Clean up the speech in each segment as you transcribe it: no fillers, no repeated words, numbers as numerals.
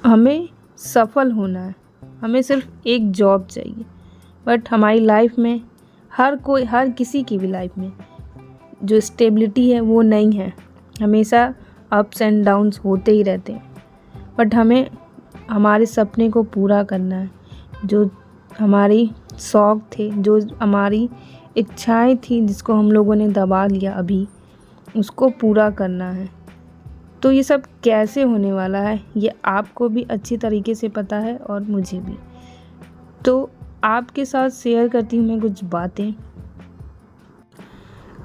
हमें सफल होना है, हमें सिर्फ एक जॉब चाहिए। बट हमारी लाइफ में हर किसी की भी लाइफ में जो स्टेबिलिटी है वो नहीं है। हमेशा अप्स एंड डाउन्स होते ही रहते हैं। बट हमें हमारे सपने को पूरा करना है। जो हमारी शौक़ थे, जो हमारी इच्छाएं थी, जिसको हम लोगों ने दबा लिया अभी, उसको पूरा करना है। तो ये सब कैसे होने वाला है ये आपको भी अच्छी तरीके से पता है और मुझे भी। तो आपके साथ शेयर करती हूँ मैं कुछ बातें।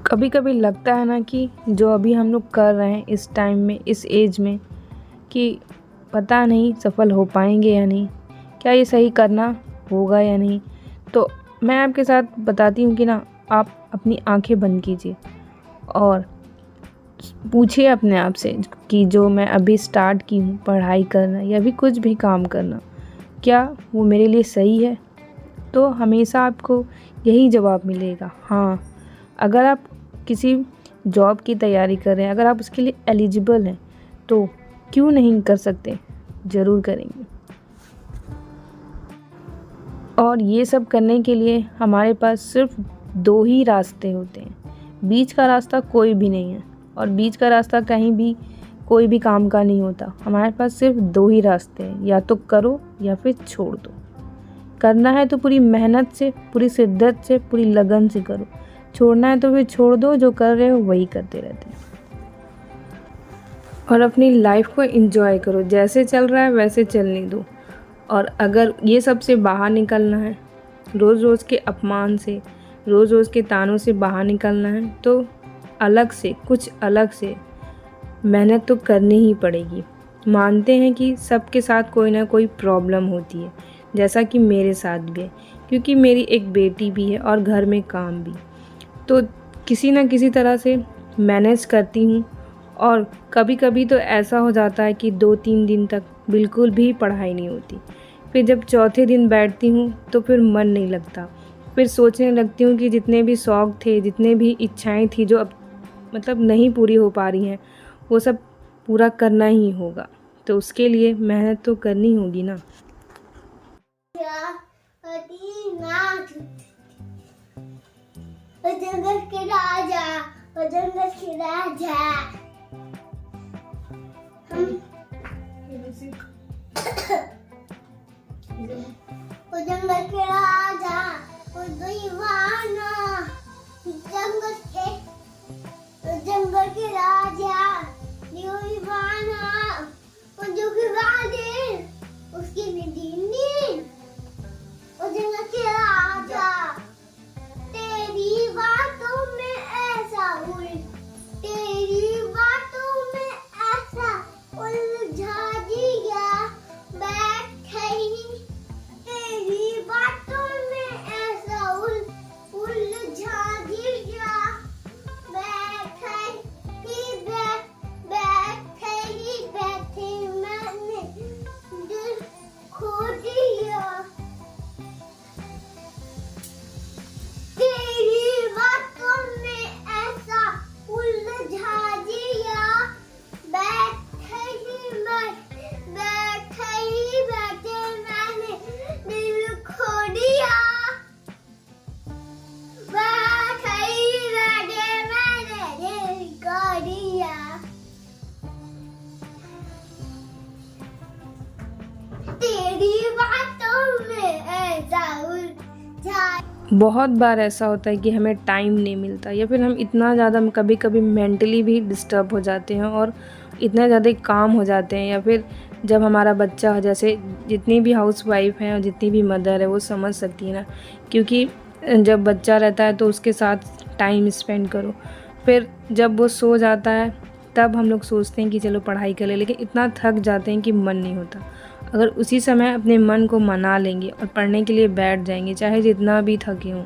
कभी कभी लगता है ना कि जो अभी हम लोग कर रहे हैं इस टाइम में, इस एज में, कि पता नहीं सफल हो पाएंगे या नहीं, क्या ये सही करना होगा या नहीं। तो मैं आपके साथ बताती हूँ कि ना, आप अपनी आंखें बंद कीजिए और पूछिए अपने आप से कि जो मैं अभी स्टार्ट की हूँ पढ़ाई करना या भी कुछ भी काम करना, क्या वो मेरे लिए सही है। तो हमेशा आपको यही जवाब मिलेगा, हाँ। अगर आप किसी जॉब की तैयारी कर रहे हैं, अगर आप उसके लिए एलिजिबल हैं, तो क्यों नहीं कर सकते, ज़रूर करेंगे। और ये सब करने के लिए हमारे पास सिर्फ 2 ही रास्ते होते हैं। बीच का रास्ता कोई भी नहीं है, और बीच का रास्ता कहीं भी कोई भी काम का नहीं होता। हमारे पास सिर्फ 2 ही रास्ते हैं, या तो करो या फिर छोड़ दो। करना है तो पूरी मेहनत से, पूरी शिद्दत से, पूरी लगन से करो। छोड़ना है तो फिर छोड़ दो, जो कर रहे हो वही करते रहते हैं। और अपनी लाइफ को एंजॉय करो, जैसे चल रहा है वैसे चलने दो। और अगर ये सब से बाहर निकलना है, रोज़ रोज़ के अपमान से, रोज़ रोज़ के तानों से बाहर निकलना है, तो अलग से, कुछ अलग से मेहनत तो करनी ही पड़ेगी। मानते हैं कि सबके साथ कोई ना कोई प्रॉब्लम होती है, जैसा कि मेरे साथ भी है, क्योंकि मेरी एक बेटी भी है और घर में काम भी। तो किसी न किसी तरह से मैनेज करती हूँ। और कभी कभी तो ऐसा हो जाता है कि 2-3 दिन तक बिल्कुल भी पढ़ाई नहीं होती। फिर जब चौथे दिन बैठती हूँ तो फिर मन नहीं लगता। फिर सोचने लगती हूँ कि जितने भी शौक़ थे, जितने भी इच्छाएं थी, जो अब मतलब नहीं पूरी हो पा रही हैं, वो सब पूरा करना ही होगा। तो उसके लिए मेहनत तो करनी होगी ना। जंगल के राजा, जंगल के राजा, जंगल के राजा, दीवाना, जंगल के राजा, दीवाना, जो के राजे, उसकी नींद, जंगल के राजा, तेरी बातों में ऐसा उलझा दिया, बैठे ही तेरी बातों में ऐसा उलझा दिया, बैठे मैंने दिल खो दिया। तेरी बातों में ऐसा उलझा दिया, बैठे मैंने दिल खो दिया, बैठे मैंने दिल खो दिया। तेरी बातों में ऐसा उलझा। बहुत बार ऐसा होता है कि हमें टाइम नहीं मिलता, या फिर हम इतना ज़्यादा कभी कभी मेंटली भी डिस्टर्ब हो जाते हैं और इतना ज़्यादा काम हो जाते हैं। या फिर जब हमारा बच्चा, जैसे जितनी भी हाउसवाइफ हैं और जितनी भी मदर है वो समझ सकती है ना, क्योंकि जब बच्चा रहता है तो उसके साथ टाइम स्पेंड करो। फिर जब वो सो जाता है तब हम लोग सोचते हैं कि चलो पढ़ाई कर ले, लेकिन इतना थक जाते हैं कि मन नहीं होता। अगर उसी समय अपने मन को मना लेंगे और पढ़ने के लिए बैठ जाएंगे, चाहे जितना भी थके हों,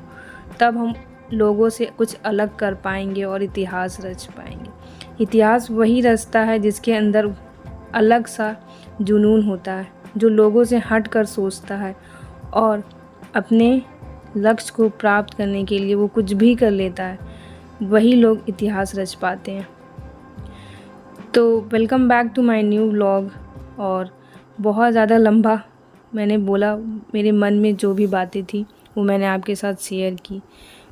तब हम लोगों से कुछ अलग कर पाएंगे और इतिहास रच पाएंगे। इतिहास वही रचता है जिसके अंदर अलग सा जुनून होता है, जो लोगों से हट कर सोचता है और अपने लक्ष्य को प्राप्त करने के लिए वो कुछ भी कर लेता है। वही लोग इतिहास रच पाते हैं। तो welcome back to my new vlog. और बहुत ज़्यादा लंबा मैंने बोला, मेरे मन में जो भी बातें थी वो मैंने आपके साथ शेयर की।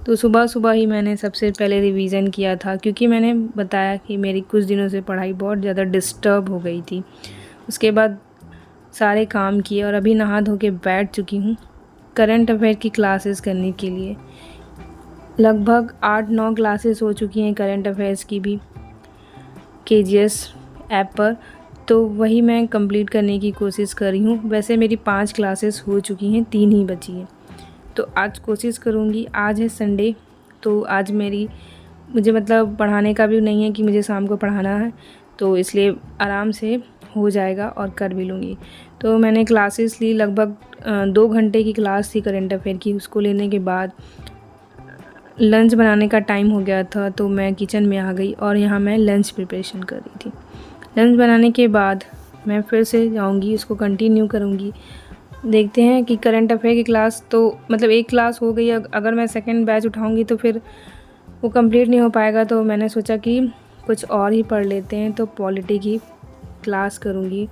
तो सुबह सुबह ही मैंने सबसे पहले रिवीज़न किया था, क्योंकि मैंने बताया कि मेरी कुछ दिनों से पढ़ाई बहुत ज़्यादा डिस्टर्ब हो गई थी। उसके बाद सारे काम किए और अभी नहा धो के बैठ चुकी हूँ करंट अफेयर की क्लासेस करने के लिए। लगभग 8-9 क्लासेस हो चुकी हैं करंट अफेयर्स की भी KGS ऐप पर, तो वही मैं कंप्लीट करने की कोशिश कर रही हूँ। वैसे मेरी 5 क्लासेस हो चुकी हैं, 3 ही बची हैं। तो आज कोशिश करूँगी, आज है संडे, तो आज मुझे मतलब पढ़ाने का भी नहीं है कि मुझे शाम को पढ़ाना है, तो इसलिए आराम से हो जाएगा और कर भी लूँगी। तो मैंने क्लासेस ली, लगभग 2 घंटे की क्लास थी करंट अफेयर की। उसको लेने के बाद लंच बनाने का टाइम हो गया था, तो मैं किचन में आ गई और यहाँ मैं लंच प्रिपरेशन कर रही थी। लंच बनाने के बाद मैं फिर से जाऊँगी, उसको कंटिन्यू करूँगी। देखते हैं कि करंट अफेयर की क्लास तो मतलब एक क्लास हो गई, अगर मैं सेकंड बैच उठाऊँगी तो फिर वो कंप्लीट नहीं हो पाएगा। तो मैंने सोचा कि कुछ और ही पढ़ लेते हैं, तो पॉलिटी की क्लास करूँगी।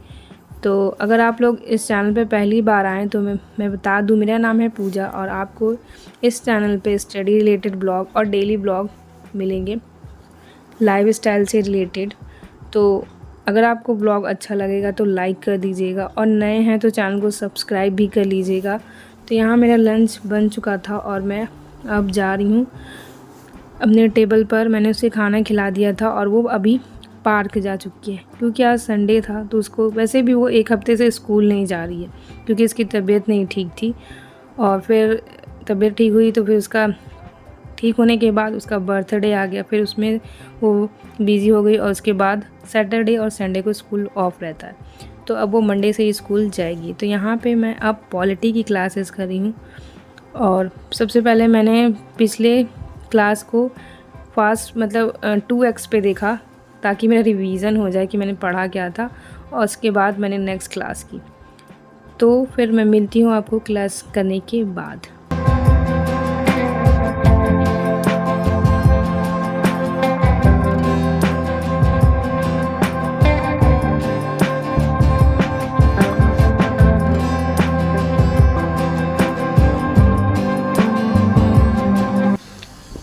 तो अगर आप लोग इस चैनल पे पहली बार आएँ तो मैं बता दूँ, मेरा नाम है पूजा और आपको इस चैनल पे स्टडी रिलेटेड ब्लॉग और डेली ब्लॉग मिलेंगे लाइफ स्टाइल से रिलेटेड। तो अगर आपको ब्लॉग अच्छा लगेगा तो लाइक कर दीजिएगा और नए हैं तो चैनल को सब्सक्राइब भी कर लीजिएगा। तो यहाँ मेरा लंच बन चुका था और मैं अब जा रही हूँ अपने टेबल पर। मैंने उसे खाना खिला दिया था और वो अभी पार्क जा चुकी है, क्योंकि आज संडे था। तो उसको वैसे भी वो 1 हफ़्ते से स्कूल नहीं जा रही है, क्योंकि इसकी तबीयत नहीं ठीक थी। और फिर तबीयत ठीक हुई तो फिर उसका ठीक होने के बाद उसका बर्थडे आ गया, फिर उसमें वो बिज़ी हो गई। और उसके बाद सैटरडे और संडे को स्कूल ऑफ रहता है, तो अब वो मंडे से ही स्कूल जाएगी। तो यहाँ पे मैं अब पॉलिटी की क्लासेस कर रही हूँ। और सबसे पहले मैंने पिछले क्लास को फास्ट मतलब 2x पे देखा, ताकि मेरा रिवीज़न हो जाए कि मैंने पढ़ा क्या था। और उसके बाद मैंने नेक्स्ट क्लास की। तो फिर मैं मिलती हूँ आपको क्लास करने के बाद।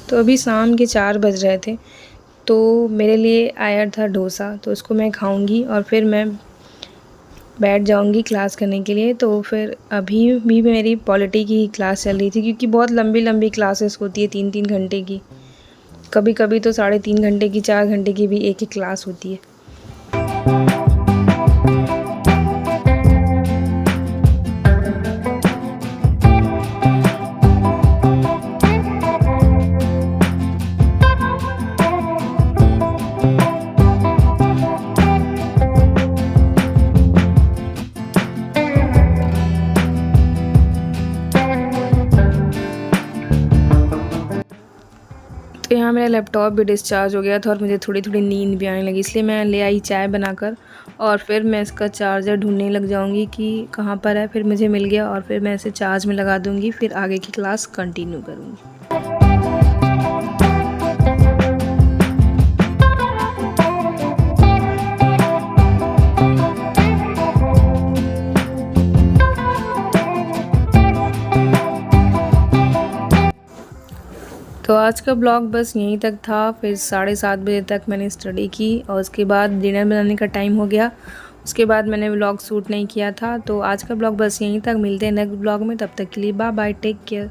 तो अभी शाम के 4 बज रहे थे, तो मेरे लिए आया था डोसा, तो उसको मैं खाऊंगी और फिर मैं बैठ जाऊंगी क्लास करने के लिए। तो फिर अभी भी मेरी पॉलिटी की क्लास चल रही थी, क्योंकि बहुत लंबी लंबी क्लासेस होती है, 3-3 घंटे की, कभी कभी तो 3.5 घंटे की, 4 घंटे की भी एक ही क्लास होती है। तो यहाँ मेरा लैपटॉप भी डिस्चार्ज हो गया था और मुझे थोड़ी थोड़ी नींद भी आने लगी, इसलिए मैं ले आई चाय बनाकर और फिर मैं इसका चार्जर ढूंढने लग जाऊंगी कि कहाँ पर है। फिर मुझे मिल गया और फिर मैं इसे चार्ज में लगा दूंगी, फिर आगे की क्लास कंटिन्यू करूँगी। तो आज का ब्लॉग बस यहीं तक था। फिर 7:30 बजे तक मैंने स्टडी की और उसके बाद डिनर बनाने का टाइम हो गया। उसके बाद मैंने व्लॉग शूट नहीं किया था। तो आज का ब्लॉग बस यहीं तक, मिलते हैं नेक्स्ट ब्लॉग में। तब तक के लिए बाय बाय, टेक केयर।